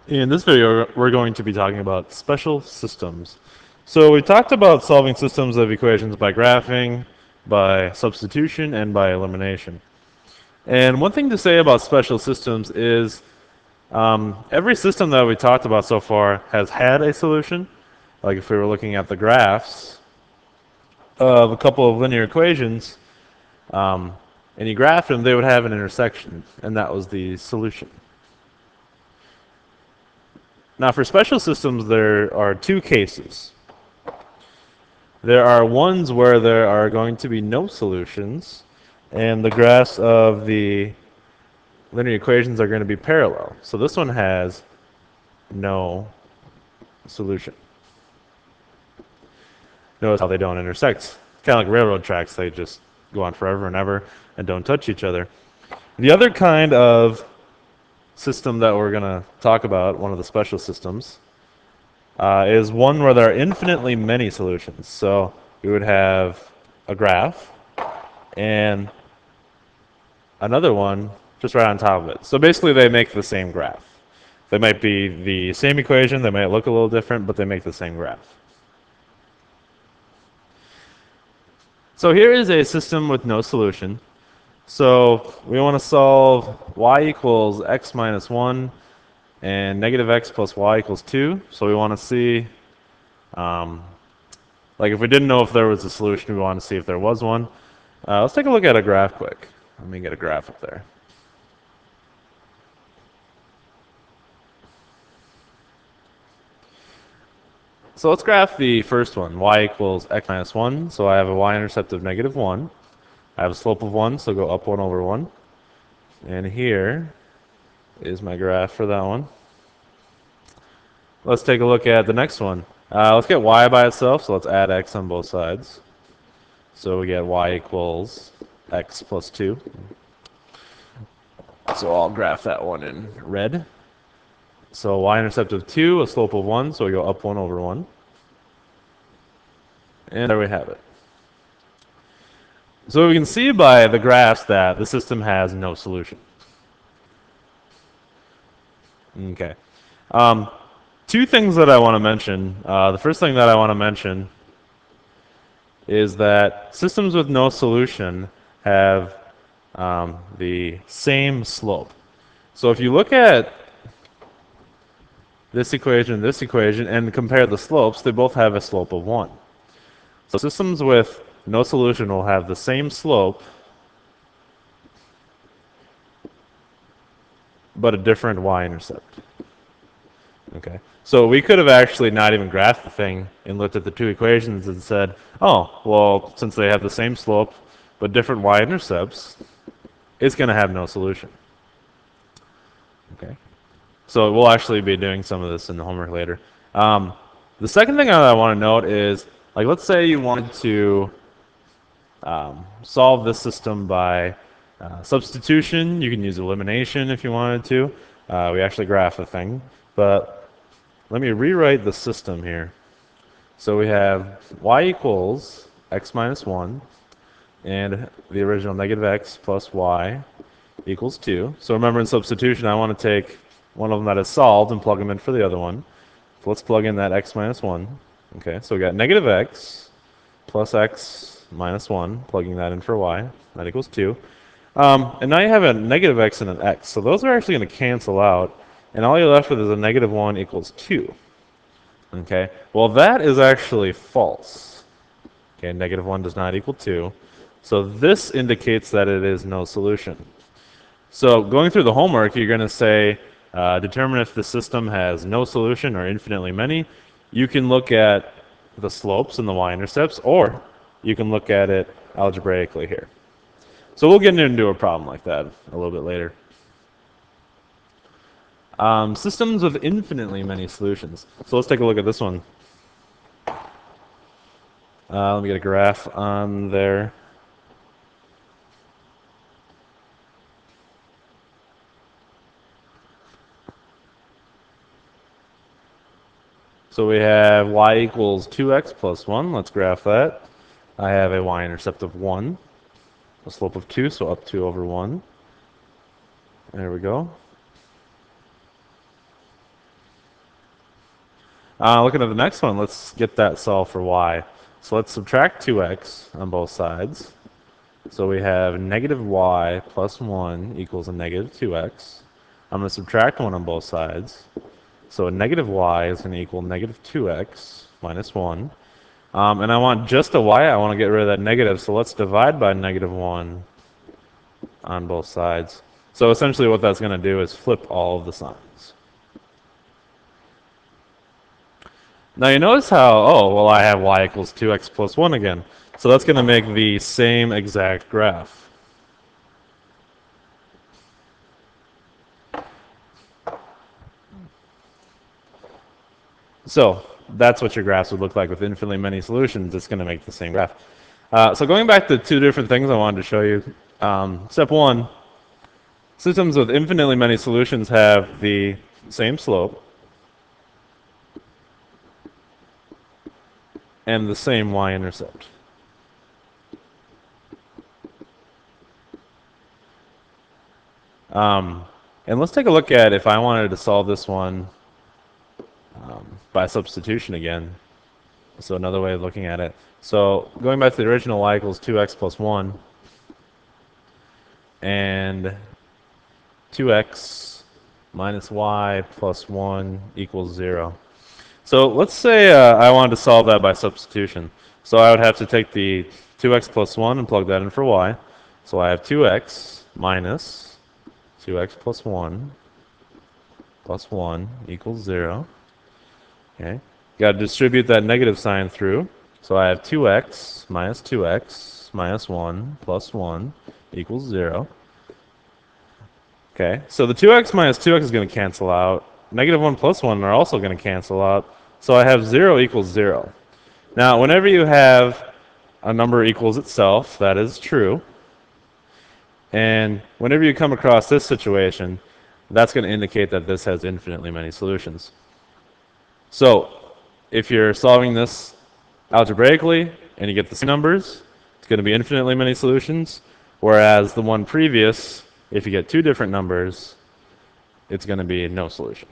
In this video, we're going to be talking about special systems. So we talked about solving systems of equations by graphing, by substitution, and by elimination. And one thing to say about special systems is every system that we talked about so far has had a solution. Like if we were looking at the graphs of a couple of linear equations, and you graphed them, they would have an intersection, and that was the solution. Now for special systems, there are two cases. There are ones where there are going to be no solutions, and the graphs of the linear equations are going to be parallel. So this one has no solution. Notice how they don't intersect. Kind of like railroad tracks, they just go on forever and ever and don't touch each other. The other kind of system that we're going to talk about, one of the special systems, is one where there are infinitely many solutions. So we would have a graph and another one just right on top of it. So basically they make the same graph. They might be the same equation, they might look a little different, but they make the same graph. So here is a system with no solution. So we want to solve y equals x minus 1 and negative x plus y equals 2. So we want to see, like if we didn't know if there was a solution, we want to see if there was one. Let's take a look at a graph quick. Let me get a graph up there. So let's graph the first one, y equals x minus 1. So I have a y-intercept of negative 1. I have a slope of 1, so go up 1 over 1. And here is my graph for that one. Let's take a look at the next one. Let's get y by itself, so let's add x on both sides. So we get y equals x plus 2. So I'll graph that one in red. So y-intercept of 2, a slope of 1, so we go up 1 over 1. And there we have it. So we can see by the graphs that the system has no solution. Okay. Two things that I want to mention. The first thing that I want to mention is that systems with no solution have the same slope. So if you look at this equation, and compare the slopes, they both have a slope of 1. So systems with no solution will have the same slope, but a different y-intercept. Okay, so we could have actually not even graphed the thing and looked at the two equations and said, oh, well, since they have the same slope but different y-intercepts, it's going to have no solution. Okay, so we'll actually be doing some of this in the homework later. The second thing I want to note is, like, let's say you wanted to solve this system by substitution. You can use elimination if you wanted to. We actually graph the thing, but let me rewrite the system here. So we have y equals x minus 1 and the original negative x plus y equals 2. So remember, in substitution I want to take one of them that is solved and plug them in for the other one. So let's plug in that x minus 1. Okay, so we got negative x plus x minus 1, plugging that in for y. That equals 2. And now you have a negative x and an x. So those are actually going to cancel out. And all you're left with is a negative 1 equals 2. Okay, well that is actually false. Okay, negative 1 does not equal 2. So this indicates that it is no solution. So going through the homework, you're going to say, determine if the system has no solution or infinitely many. You can look at the slopes and the y-intercepts, or you can look at it algebraically here. So we'll get into a problem like that a little bit later. Systems with infinitely many solutions. So let's take a look at this one. Let me get a graph on there. So we have y equals 2x plus 1. Let's graph that. I have a y-intercept of 1, a slope of 2, so up 2 over 1. There we go. Looking at the next one, let's get that solved for y. So let's subtract 2x on both sides. So we have negative y plus 1 equals a negative 2x. I'm going to subtract 1 on both sides. So a negative y is going to equal negative 2x minus 1. And I want just a y. I want to get rid of that negative. So let's divide by negative 1 on both sides. So essentially what that's going to do is flip all of the signs. Now you notice how, oh, well, I have y equals 2x plus 1 again. So that's going to make the same exact graph. So that's what your graphs would look like with infinitely many solutions. It's going to make the same graph. So going back to two different things I wanted to show you. Step one, systems with infinitely many solutions have the same slope and the same y-intercept. And let's take a look at if I wanted to solve this one by substitution again. So another way of looking at it. So going back to the original, y equals 2x plus 1 and 2x minus y plus 1 equals 0. So let's say I wanted to solve that by substitution. So I would have to take the 2x plus 1 and plug that in for y. So I have 2x minus 2x plus 1 equals 0. Okay. Got to distribute that negative sign through. So I have 2x minus 1 plus 1 equals 0. Okay, so the 2x minus 2x is going to cancel out. Negative 1 plus 1 are also going to cancel out. So I have 0 equals 0. Now, whenever you have a number equals itself, that is true. And whenever you come across this situation, that's going to indicate that this has infinitely many solutions. So if you're solving this algebraically and you get the same numbers, it's going to be infinitely many solutions. Whereas the one previous, if you get two different numbers, it's going to be no solution.